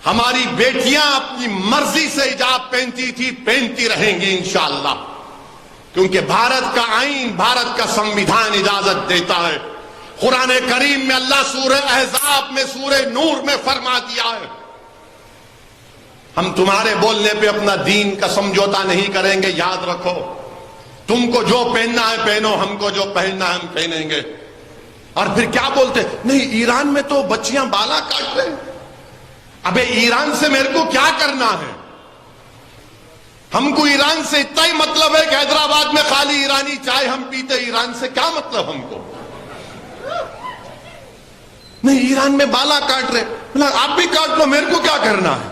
ہماری بیٹیاں اپنی مرضی سے حجاب پہنتی تھی، پہنتی رہیں گی انشاءاللہ، کیونکہ بھارت کا آئین، بھارت کا سنویدھان اجازت دیتا ہے۔ قرآن کریم میں اللہ سورہ احزاب میں، سورہ نور میں فرما دیا ہے، ہم تمہارے بولنے پہ اپنا دین کا سمجھوتا نہیں کریں گے، یاد رکھو، تم کو جو پہننا ہے پہنو، ہم کو جو پہننا ہے ہم پہنیں گے۔ اور پھر کیا بولتے، نہیں ایران میں تو بچیاں بالا کاٹ رہے ہیں۔ ابے ایران سے میرے کو کیا کرنا ہے؟ ہم کو ایران سے اتنا ہی مطلب ہے کہ حیدرآباد میں خالی ایرانی چائے ہم پیتے، ایران سے کیا مطلب ہم کو؟ نہیں ایران میں بالا کاٹ رہے، آپ بھی کاٹ لو، میرے کو کیا کرنا ہے؟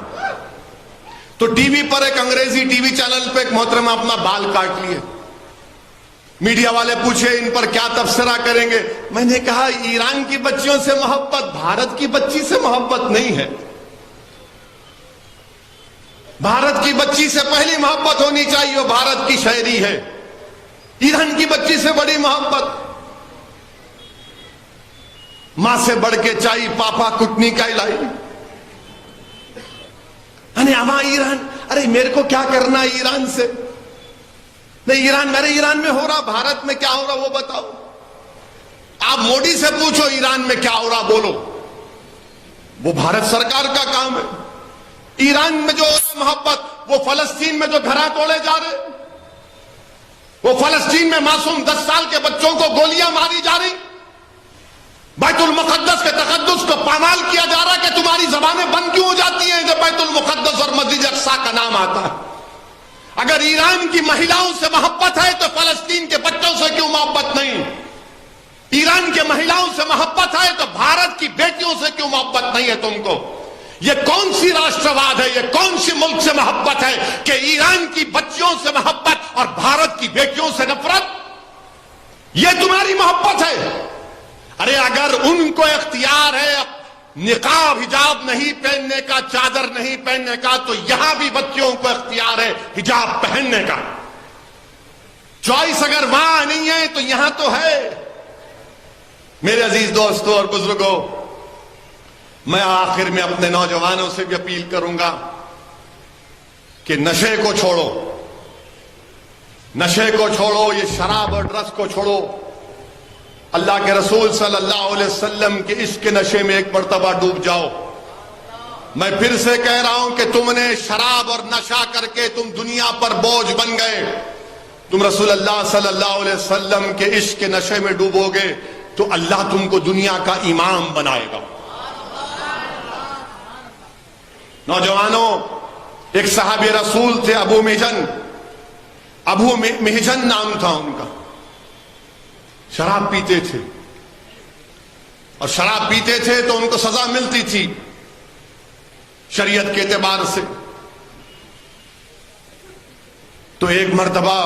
تو ٹی وی پر ایک انگریزی ٹی وی چینل پہ ایک محترمہ اپنا بال کاٹ لیے، میڈیا والے پوچھے ان پر کیا تبصرہ کریں گے؟ میں نے کہا ایران کی بچیوں سے محبت بھارت کی بچی سے محبت نہیں ہے۔ بھارت کی بچی سے پہلی محبت ہونی چاہیے، وہ بھارت کی شہری ہے۔ ایران کی بچی سے بڑی محبت، ماں سے بڑھ کے چاہیے پاپا کٹنی کا لائی۔ ہمارا ایران، ارے میرے کو کیا کرنا ہے ایران سے؟ نہیں ایران، میرے ایران میں ہو رہا، بھارت میں کیا ہو رہا وہ بتاؤ۔ آپ مودی سے پوچھو ایران میں کیا ہو رہا بولو، وہ بھارت سرکار کا کام ہے۔ ایران میں جو محبت، وہ فلسطین میں جو گھراں توڑے جا رہے، وہ فلسطین میں معصوم 10 سال کے بچوں کو گولیاں ماری جا رہی، بیت المقدس کے تقدس کو پامال کیا جا رہا کہ تمہاری زبانیں بند کیوں ہو جاتی ہیں جب بیت المقدس اور مسجد اقصی کا نام آتا ہے؟ اگر ایران کی مہیلاؤں سے محبت ہے تو فلسطین کے بچوں سے کیوں محبت نہیں؟ ایران کے مہیلاؤں سے محبت ہے تو بھارت کی بیٹیوں سے کیوں محبت نہیں ہے تم کو؟ یہ کون سی راشٹرواد ہے، یہ کون سی ملک سے محبت ہے کہ ایران کی بچیوں سے محبت اور بھارت کی بیٹیوں سے نفرت؟ یہ تمہاری محبت ہے؟ ارے اگر ان کو اختیار ہے نقاب حجاب نہیں پہننے کا، چادر نہیں پہننے کا، تو یہاں بھی بچیوں کو اختیار ہے حجاب پہننے کا۔ چوائس اگر وہاں نہیں ہے تو یہاں تو ہے۔ میرے عزیز دوستوں اور بزرگوں، میں آخر میں اپنے نوجوانوں سے بھی اپیل کروں گا کہ نشے کو چھوڑو، نشے کو چھوڑو، یہ شراب اور ڈرگس کو چھوڑو۔ اللہ کے رسول صلی اللہ علیہ وسلم کے عشق کے نشے میں ایک مرتبہ ڈوب جاؤ۔ میں پھر سے کہہ رہا ہوں کہ تم نے شراب اور نشہ کر کے تم دنیا پر بوجھ بن گئے، تم رسول اللہ صلی اللہ علیہ وسلم کے عشق کے نشے میں ڈوبو گے تو اللہ تم کو دنیا کا امام بنائے گا۔ نوجوانوں، ایک صحابی رسول تھے ابو محجن نام تھا ان کا، شراب پیتے تھے، اور شراب پیتے تھے تو ان کو سزا ملتی تھی شریعت کے اعتبار سے۔ تو ایک مرتبہ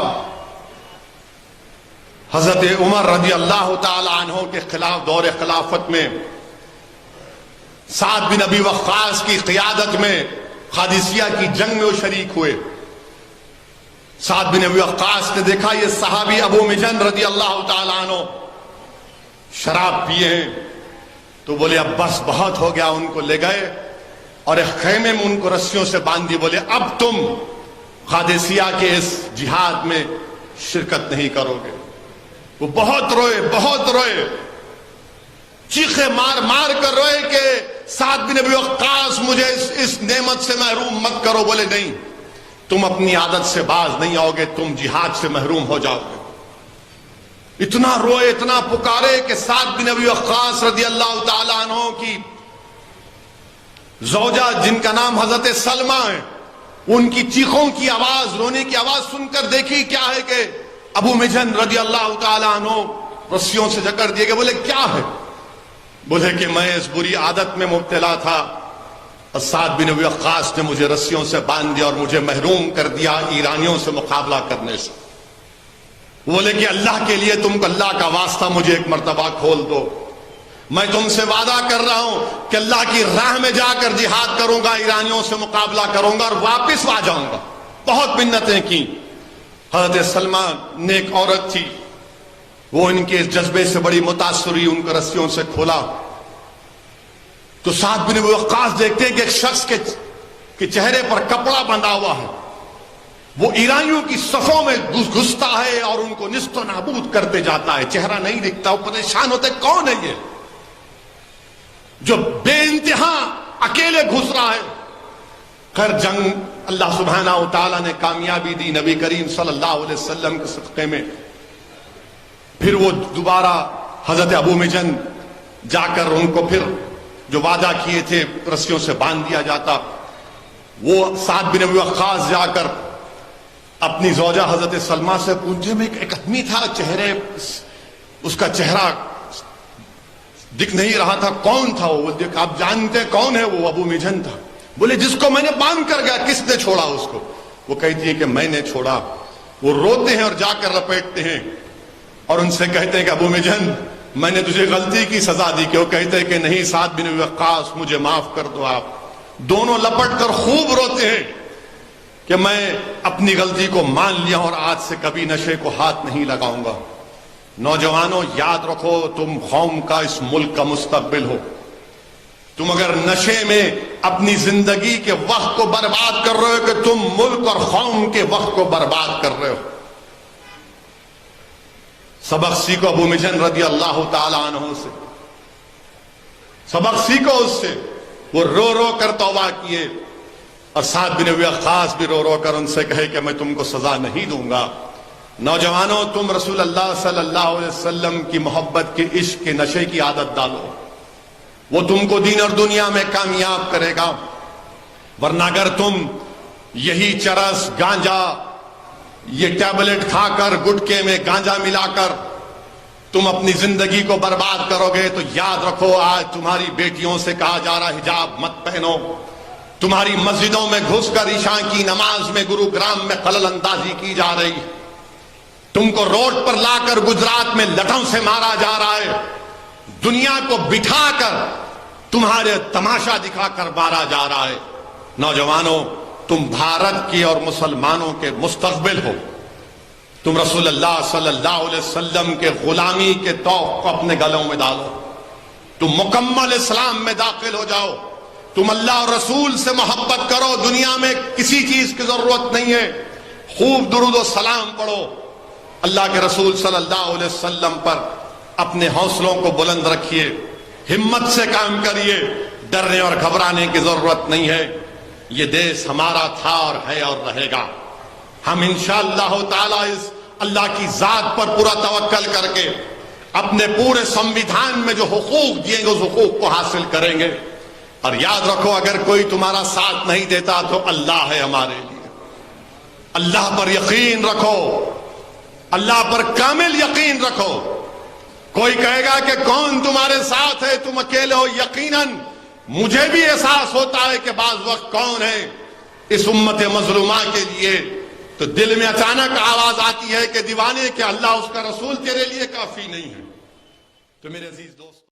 حضرت عمر رضی اللہ تعالی عنہ کے خلاف دور خلافت میں سعد بن ابی وقاص کی قیادت میں قادسیہ کی جنگ میں وہ شریک ہوئے۔ سعد بن ابی وقاص نے دیکھا یہ صحابی ابو محجن رضی اللہ تعالیٰ عنہ شراب پیے ہیں، تو بولے اب بس بہت ہو گیا، ان کو لے گئے اور ایک خیمے میں ان کو رسیوں سے باندھ دی، بولے اب تم قادسیہ کے اس جہاد میں شرکت نہیں کرو گے۔ وہ بہت روئے، چیخے مار مار کر روئے کہ سعد بن ابی وقاص مجھے اس نعمت سے محروم مت کرو۔ بولے نہیں، تم اپنی عادت سے باز نہیں آؤ گے، تم جہاد سے محروم ہو جاؤ گے۔ اتنا روئے، اتنا پکارے کہ سعد بن ابی وقاص رضی اللہ تعالیٰ عنہ کی زوجہ جن کا نام حضرت سلمہ ہے، ان کی چیخوں کی آواز، رونے کی آواز سن کر دیکھی کیا ہے کہ ابو محجن رضی اللہ تعالیٰ عنہ رسیوں سے جکڑ دیے گئے۔ بولے کیا ہے؟ بولے کہ میں اس بری عادت میں مبتلا تھا اور سعد بن ابی وقاص نے مجھے رسیوں سے باندھ دیا اور مجھے محروم کر دیا ایرانیوں سے مقابلہ کرنے سے۔ بولے کہ اللہ کے لیے تم کو اللہ کا واسطہ مجھے ایک مرتبہ کھول دو، میں تم سے وعدہ کر رہا ہوں کہ اللہ کی راہ میں جا کر جہاد کروں گا، ایرانیوں سے مقابلہ کروں گا اور واپس آ جاؤں گا۔ بہت منتیں کی۔ حضرت سلمہ نیک عورت تھی، وہ ان کے اس جذبے سے بڑی متاثر ہوئی، ان کو رسیوں سے کھولا۔ تو سعد بن ابی وقاص دیکھتے ہیں کہ ایک شخص کے چہرے پر کپڑا بندھا ہوا ہے، وہ ایرانیوں کی صفوں میں گھستا ہے اور ان کو نیست و نابود کرتے جاتا ہے، چہرہ نہیں دکھتا، وہ پریشان ہوتے کون ہے یہ جو بے انتہا اکیلے گھس رہا ہے۔ خیر جنگ اللہ سبحانہ و تعالیٰ نے کامیابی دی نبی کریم صلی اللہ علیہ وسلم کے صدقے میں۔ پھر وہ دوبارہ حضرت ابو مجن جا کر ان کو پھر جو وعدہ کیے تھے رسیوں سے باندھ دیا جاتا، وہ سعد بن ابی وقاص جا کر اپنی زوجہ حضرت سلمہ سے پوچھے، میں ایک آدمی تھا، چہرے اس کا چہرہ دکھ نہیں رہا تھا، کون تھا وہ؟ آپ جانتے کون ہے وہ؟ ابو مجن تھا۔ بولے جس کو میں نے باندھ کر گیا، کس نے چھوڑا اس کو؟ وہ کہتی ہے کہ میں نے چھوڑا۔ وہ روتے ہیں اور جا کر لپیٹتے ہیں اور ان سے کہتے ہیں کہ ابو مجن میں نے تجھے غلطی کی سزا دی، کہ وہ کہتے ہیں کہ نہیں سعد بن ابی وقاص مجھے معاف کر دو آپ۔ دونوں لپٹ کر خوب روتے ہیں کہ میں اپنی غلطی کو مان لیا اور آج سے کبھی نشے کو ہاتھ نہیں لگاؤں گا۔ نوجوانوں یاد رکھو، تم قوم کا، اس ملک کا مستقبل ہو۔ تم اگر نشے میں اپنی زندگی کے وقت کو برباد کر رہے ہو کہ تم ملک اور قوم کے وقت کو برباد کر رہے ہو۔ سبق سیکھو ابو مجن رضی اللہ تعالی عنہ سے، سبق سیکھو اس سے۔ وہ رو رو کر توبہ کیے اور سعد بن ابی وقاص بھی رو رو کر ان سے کہے کہ میں تم کو سزا نہیں دوں گا۔ نوجوانوں تم رسول اللہ صلی اللہ علیہ وسلم کی محبت کے عشق کے نشے کی عادت ڈالو، وہ تم کو دین اور دنیا میں کامیاب کرے گا۔ ورنہ اگر تم یہی چرس، گانجا، یہ ٹیبلٹ کھا کر، گٹکے میں گانجا ملا کر تم اپنی زندگی کو برباد کرو گے تو یاد رکھو آج تمہاری بیٹیوں سے کہا جا رہا حجاب مت پہنو، تمہاری مسجدوں میں گھس کر عشاء کی نماز میں گروگرام میں خلل اندازی کی جا رہی، تم کو روڈ پر لا کر گجرات میں لٹھوں سے مارا جا رہا ہے، دنیا کو بٹھا کر تمہارے تماشا دکھا کر مارا جا رہا ہے۔ نوجوانوں تم بھارت کی اور مسلمانوں کے مستقبل ہو، تم رسول اللہ صلی اللہ علیہ وسلم کے غلامی کے طوق کو اپنے گلوں میں ڈالو، تم مکمل اسلام میں داخل ہو جاؤ، تم اللہ اور رسول سے محبت کرو، دنیا میں کسی چیز کی ضرورت نہیں ہے، خوب درود و سلام پڑھو، اللہ کے رسول صلی اللہ علیہ وسلم پر اپنے حوصلوں کو بلند رکھیے، ہمت سے کام کریے، ڈرنے اور گھبرانے کی ضرورت نہیں ہے۔ یہ دیش ہمارا تھا اور ہے اور رہے گا۔ ہم انشاءاللہ تعالی اس اللہ کی ذات پر پورا توکل کر کے اپنے پورے سنویدھان میں جو حقوق دیے گے اس حقوق کو حاصل کریں گے۔ اور یاد رکھو اگر کوئی تمہارا ساتھ نہیں دیتا تو اللہ ہے ہمارے لیے۔ اللہ پر یقین رکھو، اللہ پر کامل یقین رکھو۔ کوئی کہے گا کہ کون تمہارے ساتھ ہے، تم اکیلے ہو، یقیناً مجھے بھی احساس ہوتا ہے کہ بعض وقت کون ہے اس امت مظلومہ کے لیے، تو دل میں اچانک آواز آتی ہے کہ دیوانے کہ اللہ اس کا رسول تیرے لیے کافی نہیں ہے۔ تو میرے عزیز دوست